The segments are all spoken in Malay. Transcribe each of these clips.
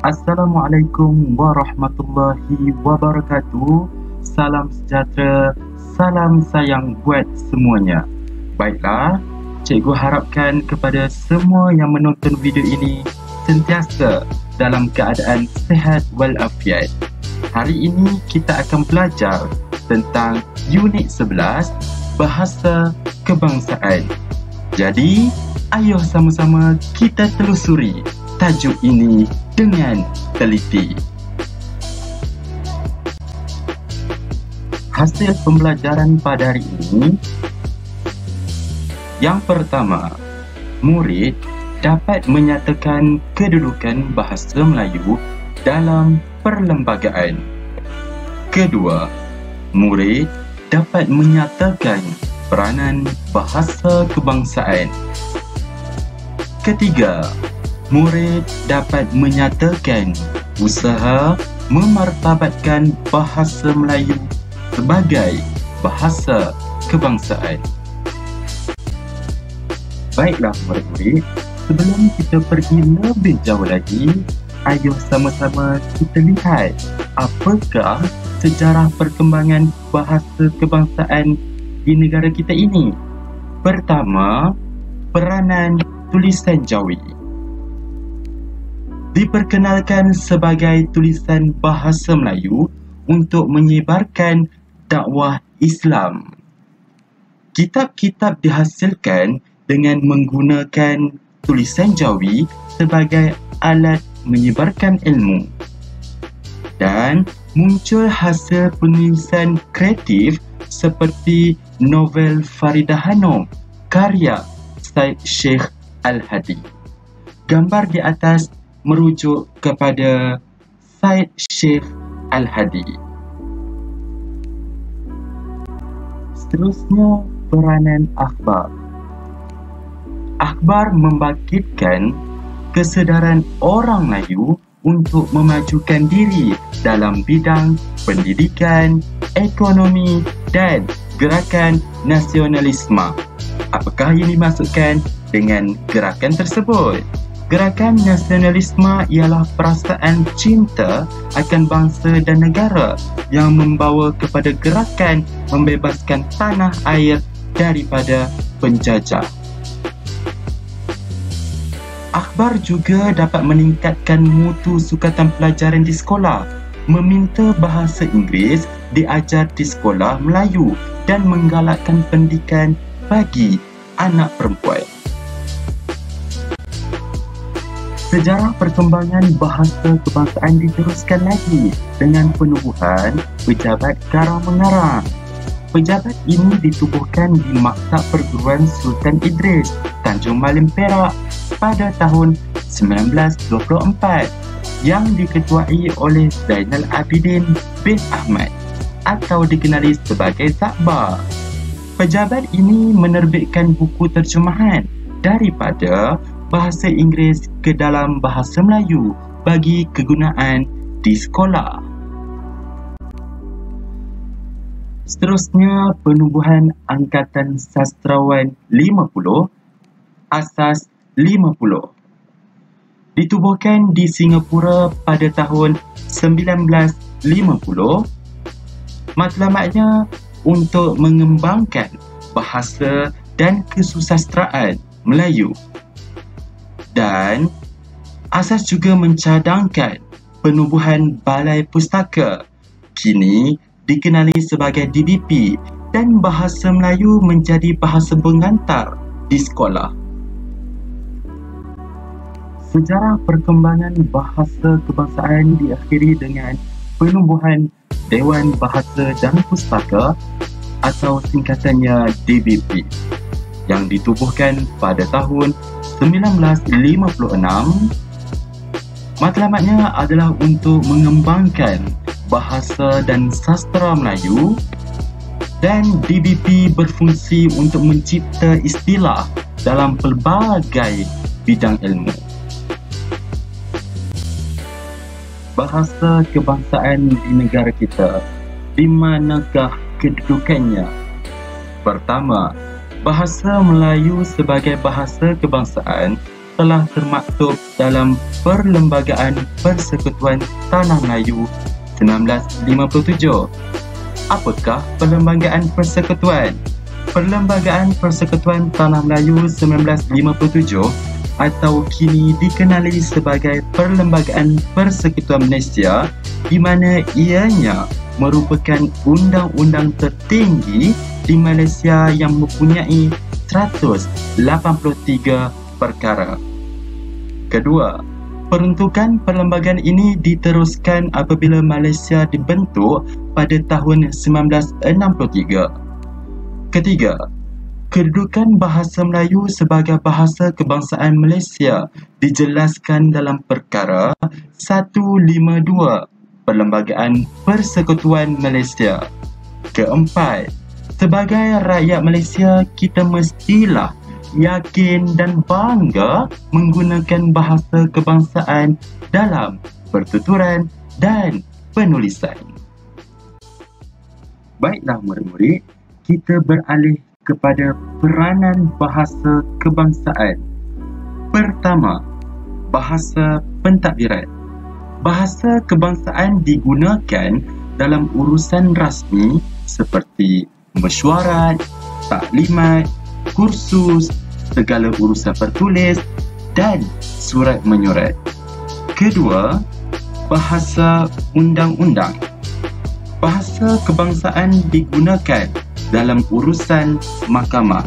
Assalamualaikum warahmatullahi wabarakatuh. Salam sejahtera, salam sayang buat semuanya. Baiklah, cikgu harapkan kepada semua yang menonton video ini sentiasa dalam keadaan sihat walafiat. Hari ini kita akan belajar tentang unit 11, Bahasa Kebangsaan. Jadi, ayo sama-sama kita telusuri tajuk ini dengan teliti. Hasil pembelajaran pada hari ini. Yang pertama, murid dapat menyatakan kedudukan bahasa Melayu dalam perlembagaan. Kedua, murid dapat menyatakan peranan bahasa kebangsaan. Ketiga, murid dapat menyatakan usaha memartabatkan bahasa Melayu sebagai bahasa kebangsaan. Baiklah murid-murid, sebelum kita pergi lebih jauh lagi, ayo sama-sama kita lihat apakah sejarah perkembangan bahasa kebangsaan di negara kita ini. Pertama, peranan tulisan Jawi. Diperkenalkan sebagai tulisan bahasa Melayu untuk menyebarkan dakwah Islam. Kitab-kitab dihasilkan dengan menggunakan tulisan Jawi sebagai alat menyebarkan ilmu. Dan muncul hasil penulisan kreatif seperti novel Faridah Hanum karya Syed Sheikh Al-Hadi. Gambar di atas merujuk kepada Syed Sheikh Al-Hadi. Seterusnya, peranan akhbar. Akhbar membangkitkan kesedaran orang Melayu untuk memajukan diri dalam bidang pendidikan, ekonomi dan gerakan nasionalisme. Apakah yang dimaksudkan dengan gerakan tersebut? Gerakan nasionalisme ialah perasaan cinta akan bangsa dan negara yang membawa kepada gerakan membebaskan tanah air daripada penjajah. Akhbar juga dapat meningkatkan mutu sukatan pelajaran di sekolah, meminta bahasa Inggeris diajar di sekolah Melayu dan menggalakkan pendidikan bagi anak perempuan. Sejarah perkembangan bahasa kebangsaan diteruskan lagi dengan penubuhan Pejabat Garang Mengarang. Pejabat ini ditubuhkan di Maktab Perguruan Sultan Idris, Tanjung Malim, Perak pada tahun 1924 yang diketuai oleh Zainal Abidin bin Ahmad atau dikenali sebagai Zakbar. Pejabat ini menerbitkan buku terjemahan daripada bahasa Inggeris ke dalam bahasa Melayu bagi kegunaan di sekolah. Seterusnya, penubuhan Angkatan Sastrawan 50, Asas 50. Ditubuhkan di Singapura pada tahun 1950. Matlamatnya untuk mengembangkan bahasa dan kesusastraan Melayu. Dan asas juga mencadangkan penubuhan Balai Pustaka, kini dikenali sebagai DBP, dan bahasa Melayu menjadi bahasa pengantar di sekolah. Sejarah perkembangan bahasa kebangsaan diakhiri dengan penubuhan Dewan Bahasa dan Pustaka atau singkatannya DBP yang ditubuhkan pada tahun 1956. Matlamatnya adalah untuk mengembangkan bahasa dan sastra Melayu, dan DBP berfungsi untuk mencipta istilah dalam pelbagai bidang ilmu. Bahasa kebangsaan di negara kita, di manakah kedudukannya? Pertama, bahasa Melayu sebagai bahasa kebangsaan telah termaktub dalam Perlembagaan Persekutuan Tanah Melayu 1957. Apakah Perlembagaan Persekutuan? Perlembagaan Persekutuan Tanah Melayu 1957 atau kini dikenali sebagai Perlembagaan Persekutuan Malaysia, di mana ianya merupakan undang-undang tertinggi di Malaysia yang mempunyai 183 perkara. Kedua, peruntukan perlembagaan ini diteruskan apabila Malaysia dibentuk pada tahun 1963. Ketiga, kedudukan bahasa Melayu sebagai bahasa kebangsaan Malaysia dijelaskan dalam perkara 152 Perlembagaan Persekutuan Malaysia. Keempat, sebagai rakyat Malaysia, kita mestilah yakin dan bangga menggunakan bahasa kebangsaan dalam pertuturan dan penulisan. Baiklah murid-murid, kita beralih kepada peranan bahasa kebangsaan. Pertama, bahasa pentadbiran. Bahasa kebangsaan digunakan dalam urusan rasmi seperti mesyuarat, taklimat, kursus, segala urusan tertulis dan surat menyurat. Kedua, bahasa undang-undang. Bahasa kebangsaan digunakan dalam urusan mahkamah.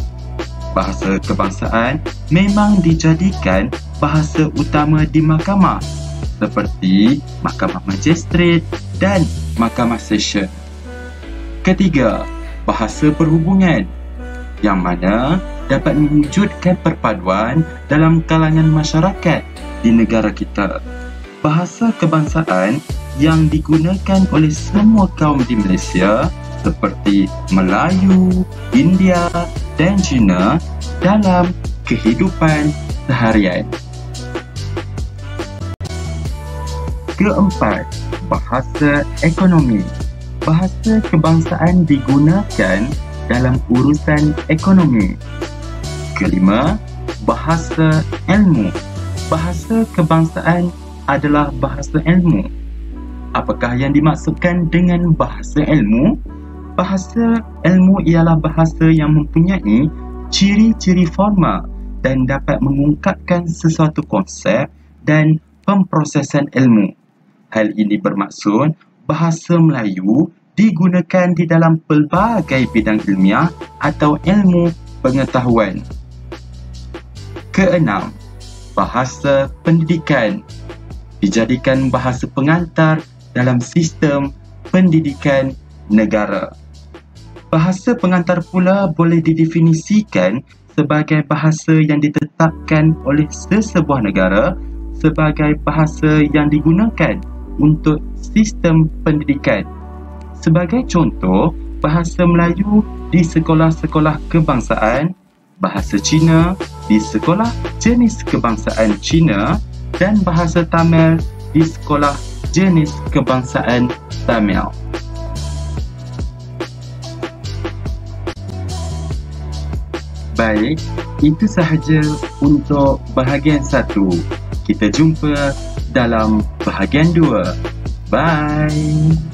Bahasa kebangsaan memang dijadikan bahasa utama di mahkamah seperti Mahkamah Magistrate dan Mahkamah Session. Ketiga, bahasa perhubungan yang mana dapat mewujudkan perpaduan dalam kalangan masyarakat di negara kita. Bahasa kebangsaan yang digunakan oleh semua kaum di Malaysia seperti Melayu, India dan Cina dalam kehidupan seharian. Keempat, bahasa ekonomi. Bahasa kebangsaan digunakan dalam urusan ekonomi. Kelima, bahasa ilmu. Bahasa kebangsaan adalah bahasa ilmu. Apakah yang dimaksudkan dengan bahasa ilmu? Bahasa ilmu ialah bahasa yang mempunyai ciri-ciri formal dan dapat mengungkapkan sesuatu konsep dan pemprosesan ilmu. Hal ini bermaksud bahasa Melayu digunakan di dalam pelbagai bidang ilmiah atau ilmu pengetahuan. Keenam, bahasa pendidikan. Dijadikan bahasa pengantar dalam sistem pendidikan negara. Bahasa pengantar pula boleh didefinisikan sebagai bahasa yang ditetapkan oleh sesebuah negara sebagai bahasa yang digunakan untuk sistem pendidikan. Sebagai contoh, bahasa Melayu di sekolah-sekolah kebangsaan, bahasa Cina di sekolah jenis kebangsaan Cina dan bahasa Tamil di sekolah jenis kebangsaan Tamil. Baik, itu sahaja untuk bahagian 1. Kita jumpa dalam bahagian 2. Bye.